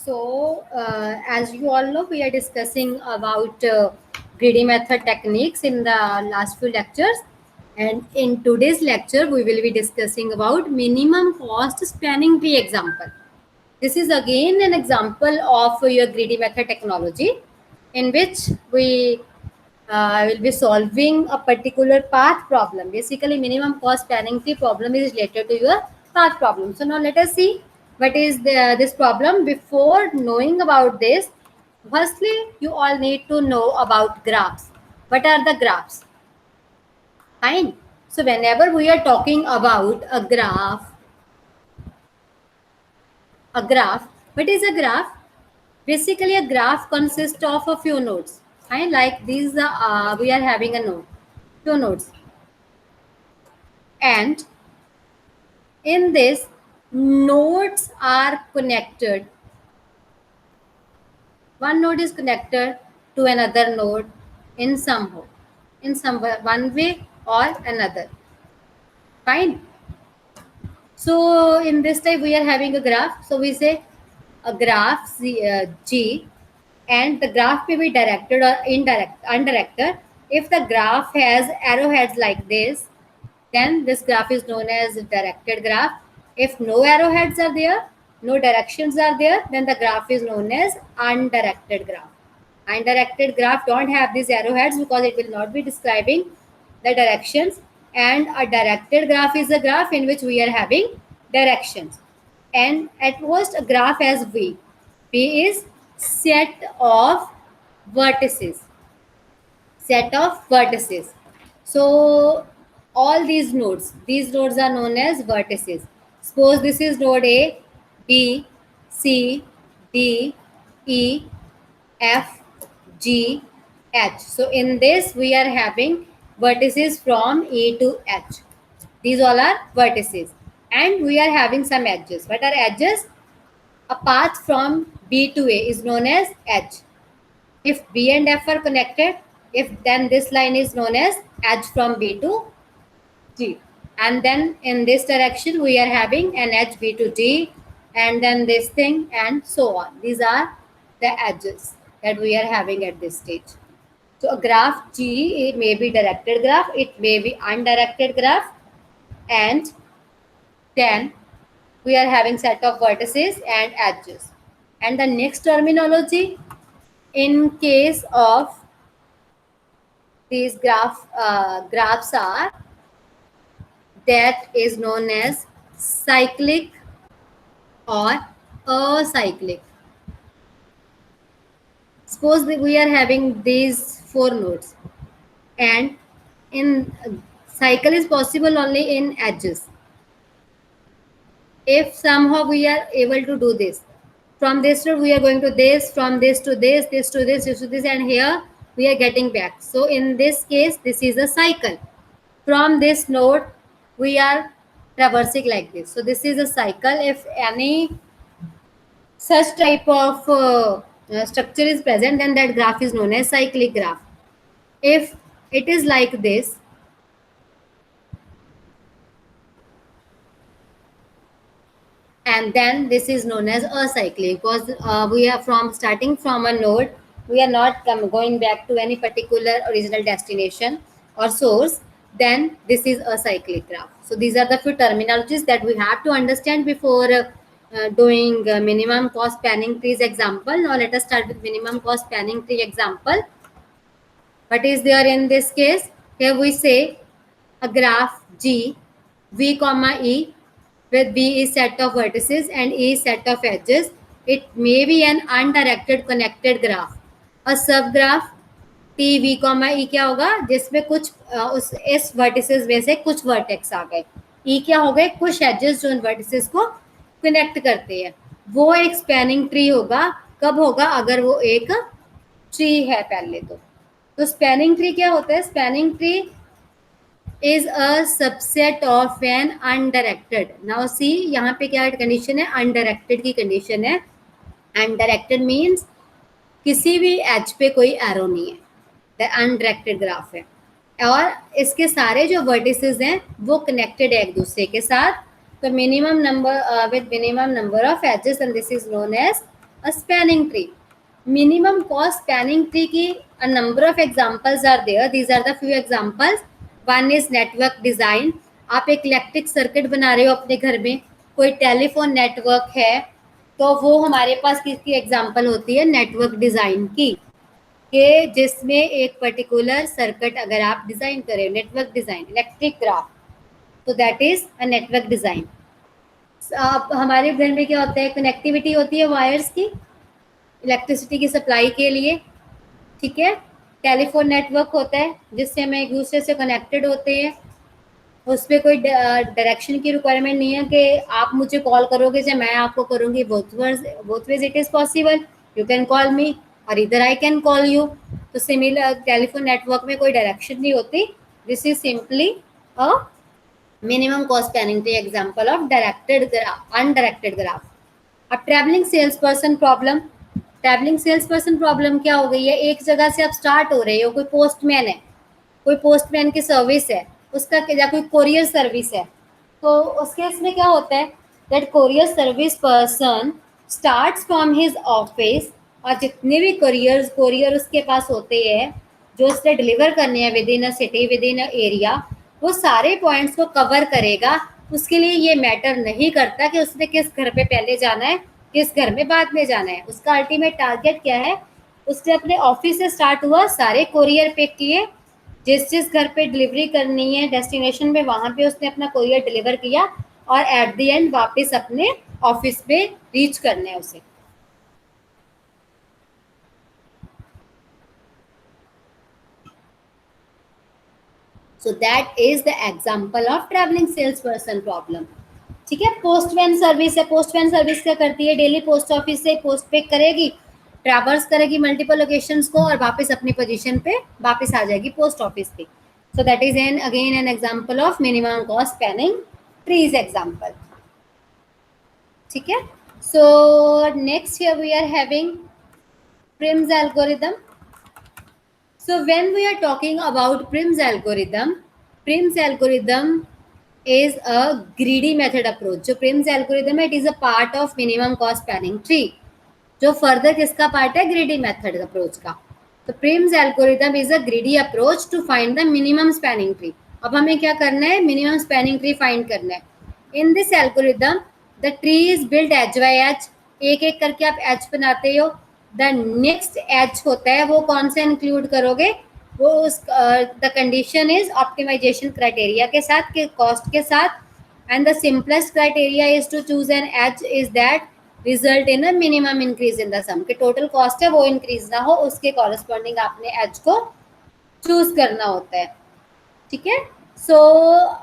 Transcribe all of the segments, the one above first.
As you all know, we are discussing about greedy method techniques in the last few lectures. And in today's lecture, we will be discussing about minimum cost spanning tree example. This is again an example of your greedy method technology in which we will be solving a particular path problem. Basically, minimum cost spanning tree problem is related to your path problem. So now let us see what is this problem. Before knowing about this, firstly, you all need to know about graphs. What are the graphs? Fine. So whenever we are talking about a graph, what is a graph? Basically, a graph consists of a few nodes. Fine, like these, we are having a node, two nodes, and in this, nodes are connected. One node is connected to another node in some one way or another. Fine. So in this type, we are having a graph. So we say a graph G, and the graph may be directed or undirected. If the graph has arrowheads like this, then this graph is known as directed graph. If no arrowheads are there, no directions are there, then the graph is known as undirected graph. Undirected graph don't have these arrowheads because it will not be describing the directions, and a directed graph is a graph in which we are having directions. And at most, a graph has V. V is set of vertices. Set of vertices. So all these nodes are known as vertices. Suppose this is node A, B, C, D, E, F, G, H. So in this we are having vertices from E to H. These all are vertices, and we are having some edges. What are edges? A path from B to A is known as edge. If B and F are connected, then this line is known as edge from B to G. And then in this direction we are having an edge B to D, and then this thing, and so on. These are the edges that we are having at this stage. So a graph G, it may be directed graph, it may be undirected graph, and then we are having set of vertices and edges. And the next terminology in case of these graphs are that is known as cyclic or acyclic. Suppose that we are having these four nodes, and in cycle is possible only in edges. If somehow we are able to do this, from this node we are going to this, from this to this, this to this, this to this, and here we are getting back. So in this case, this is a cycle. From this node we are traversing like this. So this is a cycle. If any such type of structure is present, then that graph is known as cyclic graph. If it is like this, and then this is known as acyclic, because we are starting from a node, we are not going back to any particular original destination or source, then this is a cyclic graph. So these are the few terminologies that we have to understand before doing minimum cost spanning trees example. Now let us start with minimum cost spanning tree example. What is there in this case? Here we say a graph G, V comma E, with B is set of vertices and E is set of edges. It may be an undirected connected graph. A subgraph T V comma E क्या होगा, जिसमें कुछ उस इस vertices में से कुछ vertex आ गए. E क्या हो गए, कुछ edges जो उन vertices को कनेक्ट करते हैं. वो एक स्पैनिंग ट्री होगा. कब होगा? अगर वो एक ट्री है पहले तो स्पैनिंग ट्री क्या होता है? Spanning tree is a subset of an undirected. Now see यहाँ पे क्या कंडीशन है? undirected की कंडीशन है. undirected means किसी भी एज पे कोई एरो नहीं है. द अनडायरेक्टेड ग्राफ है, और इसके सारे जो वर्टिसेस हैं वो कनेक्टेड है एक दूसरे के साथ. तो minimum number with minimum number of edges, and this is known as a spanning tree. Minimum cost spanning tree की a number of examples are there. These are the few examples. One is network design. आप एक electric circuit बना रहे हो अपने घर में, कोई टेलीफोन नेटवर्क है, तो वो हमारे पास किसकी एग्जांपल होती है? नेटवर्क डिजाइन की, कि जिसमें एक पर्टिकुलर सर्किट अगर आप डिजाइन करें, नेटवर्क डिजाइन, इलेक्ट्रिक ग्राफ, तो that is a network design. आप हमारे घर में क्या होता है? कनेक्टिविटी होती है वायर्स की, इलेक्ट्रिसिटी की सप्लाई के लिए, ठीक है. टेलीफोन नेटवर्क होता है जिससे हम एक दूसरे से कनेक्टेड होते हैं. उस पर कोई डायरेक्शन की रिक्वायरमेंट नहीं है कि आप मुझे कॉल करोगे या मैं आपको करूँगी. Both ways it is possible. You can call me और इधर आई कैन कॉल यू. तो सिमिलर टेलीफोन नेटवर्क में कोई डायरेक्शन नहीं होती. This is simply a minimum cost spanning tree example of directed graph, undirected graph. अब travelling sales person problem. Travelling sales person problem क्या हो गई है? एक जगह से आप स्टार्ट हो रहे हो, कोई पोस्टमैन है, कोई पोस्टमैन की सर्विस है, उसका या कोई कोरियर सर्विस है, तो उस केस में क्या होता है? That courier service person starts from his office, और जितने भी कोरियर उसके पास होते हैं जो उसने डिलीवर करने हैं with in a city, with in a area, वो सारे पॉइंट्स को कवर करेगा. उसके लिए ये मैटर नहीं करता कि उसने किस घर पे पहले जाना है, किस घर में बाद में जाना है. उसका अल्टीमेट टारगेट क्या है? उसने अपने ऑफिस से स्टार्ट हुआ, सारे कोरियर पिक किए, जिस घर पे डिलीवरी करनी है डेस्टिनेशन पे, वहां पे उसने अपना कोरियर डिलीवर किया, और एट द एंड वापस अपने ऑफिस पे रीच करना है उसे. So that is the example of travelling sales person problem. ठीक है. पोस्टमैन सर्विस है. पोस्टमैन सर्विस क्या करती है? डेली पोस्ट ऑफिस से पोस्ट पिक करेगी, ट्रैवर्स करेगी मल्टीपल लोकेशंस को, और वापस अपनी पोजीशन पे वापस आ जाएगी पोस्ट ऑफिस पे. So that is an again an example of minimum cost spanning trees example. ठीक है. So next here we are having Prim's algorithm. So when we are talking about Prim's algorithm is a greedy method approach. जो Prim's algorithm है, it is a part of minimum cost spanning tree. जो further किसका part है? greedy method approach का. तो Prim's algorithm is a greedy approach to find the minimum spanning tree. अब हमें क्या करना है? minimum spanning tree find करना है. In this algorithm, the tree is built edge by edge. एक एक करके आप edge बनाते हो. The next edge होता है, वो कौन सा इंक्लूड करोगे? वो उस the condition is optimisation criteria के साथ, के कॉस्ट के साथ. And the simplest criteria is to choose an edge is that result in a minimum increase in the sum. के टोटल कॉस्ट है वो इंक्रीज ना हो, उसके कॉरेस्पॉन्डिंग आपने एज को चूज करना होता है. ठीक है. सो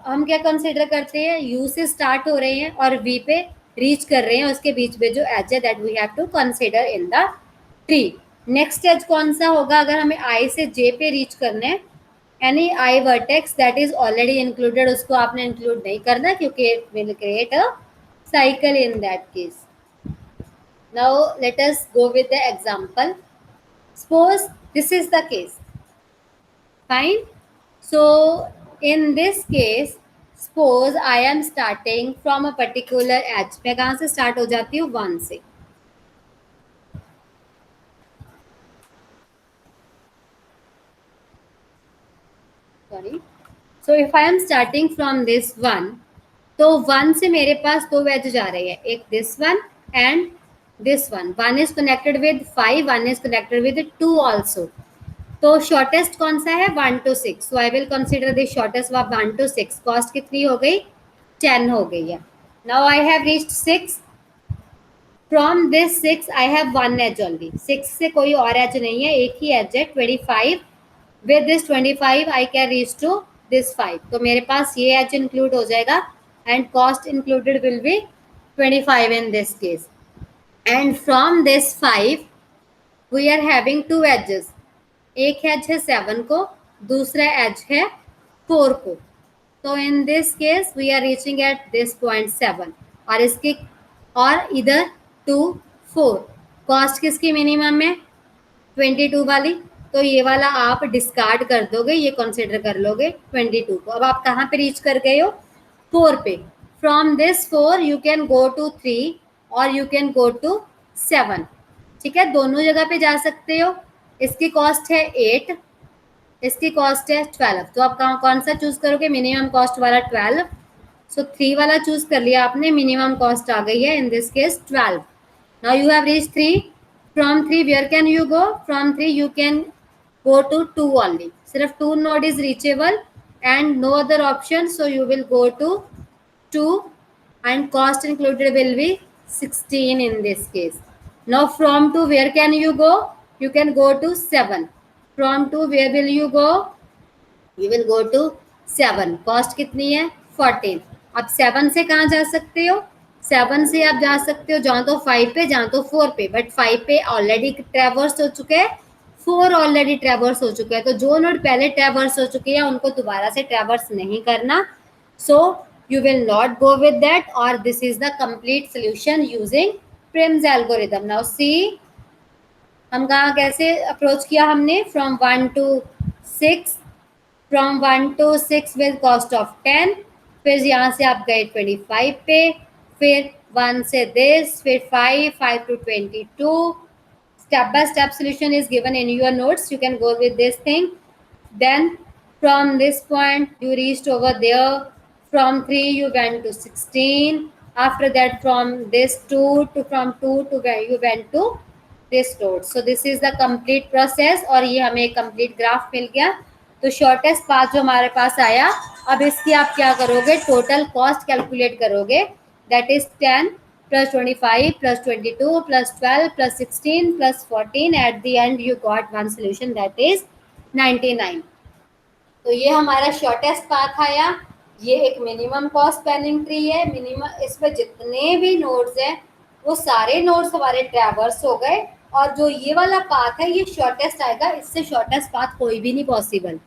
हम क्या कंसिडर करते हैं? यू से स्टार्ट हो रहे हैं और वी पे रीच कर रहे हैं, उसके बीच में जो एज है that we have to consider in the tree. Next edge कौन सा होगा? अगर हमें आई से जे पे रीच करना है, any I vertex that is already included, उसको आपने इंक्लूड नहीं करना, क्योंकि it will create a cycle in that case. Now let us go with the example. Suppose this is the case. Fine. So in this case, suppose I am starting from a particular edge. मैं कहाँ से start हो जाती हूँ? 1 से. Sorry. So if I am starting from this 1, तो 1 से मेरे पास 2 edge जा रहे हैं, एक this one and this one. 1 is connected with 5, 1 is connected with 2 also. तो शॉर्टेस्ट कौन सा है? 1 to 6. So I will consider the shortest of 1 to 6. Cost कितनी हो गई? 10 हो गई है. Now I have reached 6. From this 6 I have 1 edge only. 6 से कोई और एज नहीं है, एक ही एज है 25. With this 25 I can reach to this 5. तो मेरे पास ये एज इंक्लूड हो जाएगा and cost included will be 25 in this case. And from this 5 we are having 2 edges. एक एज है 7 को, दूसरा एज है 4 को. तो in this case we are reaching at this point 7, और इसकी और इधर 2 4. कॉस्ट किसकी मिनिमम है? 22 वाली. तो ये वाला आप डिस्कार्ड कर दोगे, ये कंसिडर कर लोगे 22 को. अब आप कहाँ पे रीच कर गए हो? 4 पे. From this 4 you can go to 3 और यू कैन गो टू 7. ठीक है, दोनों जगह पे जा सकते हो। इसकी कॉस्ट है 8, इसकी कॉस्ट है 12, तो आप कौन सा चूज करोगे? मिनिमम कॉस्ट वाला 12। सो 3 वाला चूज कर लिया आपने, मिनिमम कॉस्ट आ गई है in this case 12। Now you have reach 3, from 3 where can you गो? From 3 you can go to 2 only, सिर्फ 2 node is reachable and no other option, so you will go to 2 and cost included will be 16 in this case. Now from 2 where can you go? You can go to 7. From 2 where will you go? You will go to 7. Cost कितनी है? 14. अब 7 से कहाँ जा सकते हो? 7 से आप जा सकते हो जहाँ तो 5 पे, जहाँ तो 4 पे, बट 5 पे ऑलरेडी ट्रेवर्स हो चुके हैं, 4 ऑलरेडी ट्रेवर्स हो चुके हैं, तो जो नोड पहले ट्रेवर्स हो चुके हैं उनको दोबारा से ट्रेवर्स नहीं करना. सो you will not go with that, or this is the complete solution using Prim's algorithm. Now see, हम कहाँ कैसे अप्रोच किया हमने? From 1 to 6, from 1 to 6 with cost of 10, फिर यहाँ से आप गए 25 पे, फिर 1 से दिस, फिर 5 to 22. Step by step solution is given in your notes, you can go with this thing. Then from this point you reached over there, from 3 you went to 16, after that from this 2 to, from 2 to where you went to this node. So this is the complete process, और ये हमें complete graph मिल गया. तो shortest path जो हमारे पास आया, अब इसकी आप क्या करोगे? टोटल कॉस्ट कैलकुलेट करोगे, that is 10 plus 25 plus 22 plus 12 plus 16 plus 14. At the end you got one solution, that is 99. तो ये हमारा शॉर्टेस्ट पाथ आया. ये एक मिनिमम कॉस्ट स्पैनिंग ट्री है. मिनिमम इसमें जितने भी नोड्स हैं वो सारे नोड्स हमारे ट्रैवर्स हो गए, और जो ये वाला पाथ है ये शॉर्टेस्ट आएगा. इससे शॉर्टेस्ट पाथ कोई भी नहीं पॉसिबल.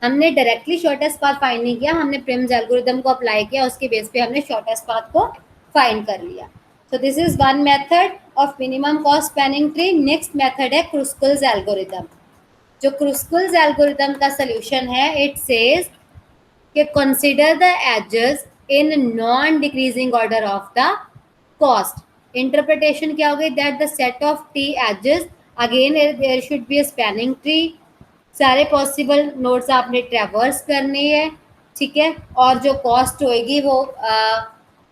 हमने डायरेक्टली शॉर्टेस्ट पाथ फाइंड नहीं किया, हमने प्रिम्स एल्गोरिथम को अप्लाई किया, उसके बेस पे हमने शॉर्टेस्ट पाथ को फाइंड कर लिया. So this is one method of minimum cost spanning tree. Next method है क्रुस्कुल्स एल्गोरिथम. जो क्रुस्कुल्स एल्गोरिथम का सोल्यूशन है, इट सेज कि consider the edges in non decreasing order of the cost. Interpretation क्या होगी? That the set of T edges, again there should be a spanning tree. सारे possible nodes आपने traverse करने हैं, ठीक है, और जो कॉस्ट होएगी वो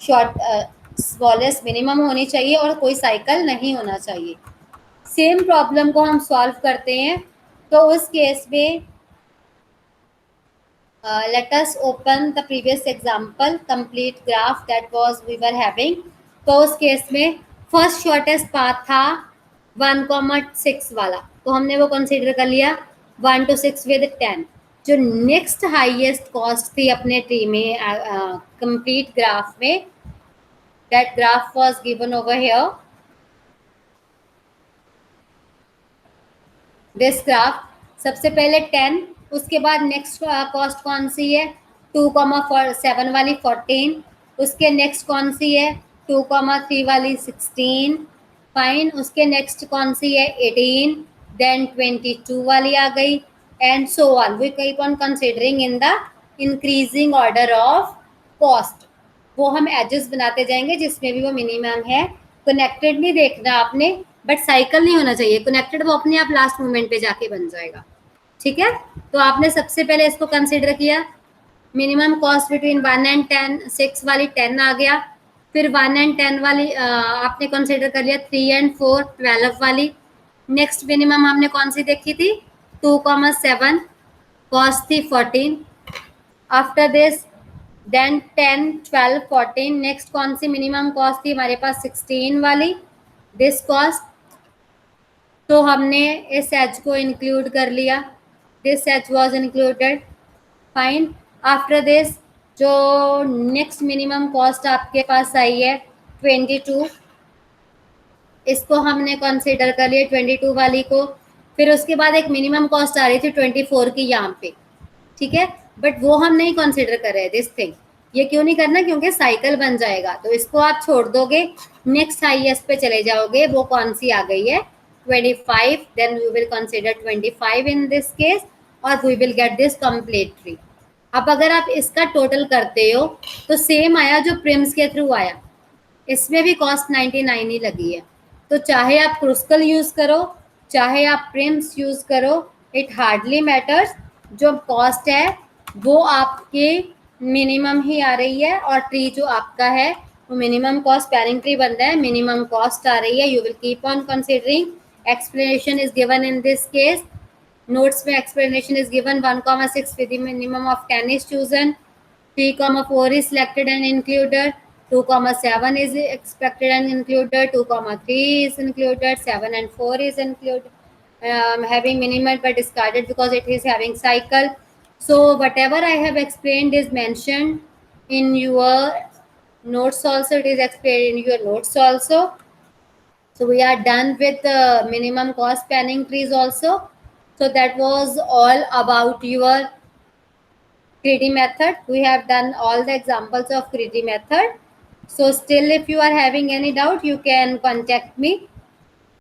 शॉर्ट स्मॉलेस्ट मिनिमम होनी चाहिए और कोई साइकिल नहीं होना चाहिए. सेम प्रॉब्लम को हम सॉल्व करते हैं. तो उस केस में let us open the previous example complete graph that was we were having. तो उस केस में फर्स्ट शॉर्टेस्ट पाथ था 1,6 वाला, तो हमने वो कंसीडर कर लिया 1 to 6 विद 10. जो नेक्स्ट हाईएस्ट कॉस्ट थी अपने ट्री में कंप्लीट ग्राफ में, that graph was given over here. This graph, सबसे पहले 10, उसके बाद नेक्स्ट कॉस्ट कौन सी है? 2,7 वाली 14. उसके नेक्स्ट कौन सी है? 2,3 वाली 16. फाइन. उसके नेक्स्ट कौन सी है? 18. देन 22 वाली आ गई, and so on. We keep on considering in the increasing order of cost. वो हम एजेस बनाते जाएंगे जिसमें भी वो मिनिमम है. कनेक्टेड नहीं देखना आपने, बट साइकिल नहीं होना चाहिए. कनेक्टेड वो अपने आप लास्ट मोमेंट पे जाके बन जाएगा, ठीक है. तो आपने सबसे पहले इसको कंसीडर किया, मिनिमम कॉस्ट बिटवीन 1 and 10, 6 वाली 10 आ गया. फिर 1 and 10 वाली आपने कंसीडर कर लिया. 3 and 4 12 वाली. नेक्स्ट मिनिमम हमने कौन सी देखी थी? 2,7, कॉस्ट थी 14. After this then 10, 12, 14. नेक्स्ट कौन सी मिनिमम कॉस्ट थी हमारे पास? 16 वाली, दिस कॉस्ट. तो हमने इस एज को इंक्लूड कर लिया, this edge was included. Fine. After this जो नेक्स्ट मिनिमम कॉस्ट आपके पास आई है 22, इसको हमने कंसीडर कर लिया 22 वाली को. फिर उसके बाद एक मिनिमम कॉस्ट आ रही थी 24 की यहाँ पे, ठीक है, बट वो हम नहीं कंसीडर कर रहे दिस थिंग. ये क्यों नहीं करना? क्योंकि साइकिल बन जाएगा, तो इसको आप छोड़ दोगे, नेक्स्ट हाईएस्ट पे चले जाओगे. वो कौन सी आ गई है? 25. Then we will consider 25 in this case, और we will get this complete tree. अब अगर आप इसका टोटल करते हो तो सेम आया जो प्रिम्स के थ्रू आया, इसमें भी कॉस्ट 99 ही लगी है. तो चाहे आप क्रुस्कल यूज करो, चाहे आप प्रिम्स यूज करो, इट हार्डली मैटर्स, जो कॉस्ट है वो आपके मिनिमम ही आ रही है, और ट्री जो आपका है वो मिनिमम कॉस्ट पैरिंग ट्री बन रहा है, मिनिमम कॉस्ट आ रही है. You will keep on considering. Explanation is given in this case. Notes में explanation is given. 1,6 with the minimum of 10 is chosen. 3,4 is selected and included. 2,7 is expected and included. 2,3 is included. 7 and 4 is included. Having minimum but discarded because it is having cycle. So whatever I have explained is mentioned in your notes also. It is explained in your notes also. So we are done with minimum cost panning trees also. So that was all about your greedy method. We have done all the examples of greedy method. So still if you are having any doubt, you can contact me.